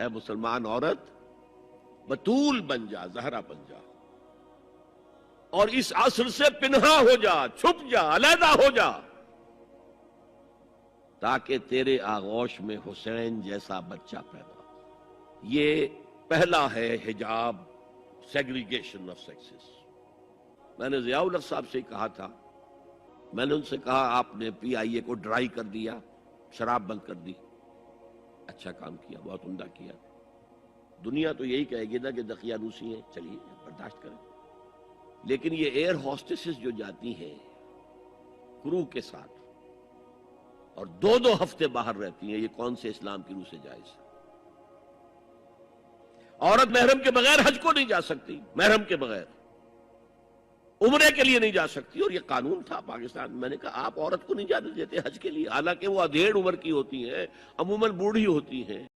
ऐ मुसलमान औरत बतूल बन जा, जहरा बन जा, और इस असर से पिन्हा हो जा, छुप जा, अलहदा हो जा, ताकि तेरे आगोश में हुसैन जैसा बच्चा पैदा हो। ये पहला है हिजाब, सेग्रीगेशन ऑफ सेक्सेस। मैंने जियाउल हक साहब से कहा था, मैंने उनसे कहा आपने PIA को ड्राई कर दिया, शराब बंद कर दी, अच्छा काम किया, बहुत उम्दा किया। दुनिया तो यही कहेगी ना कि दकियानूसी है, चलिए बर्दाश्त करें। लेकिन ये एयर हॉस्टेसेस जो जाती हैं क्रू के साथ और 2-2 हफ्ते बाहर रहती हैं, ये कौन से इस्लाम की रूह से जायज है? औरत महरम के बगैर हज को नहीं जा सकती, महरम के बगैर उम्रे के लिए नहीं जा सकती, और ये कानून था पाकिस्तान। मैंने कहा आप औरत को नहीं जाने देते हज के लिए, हालांकि वो अधेड़ उम्र की होती है, अमूमन बूढ़ी होती हैं।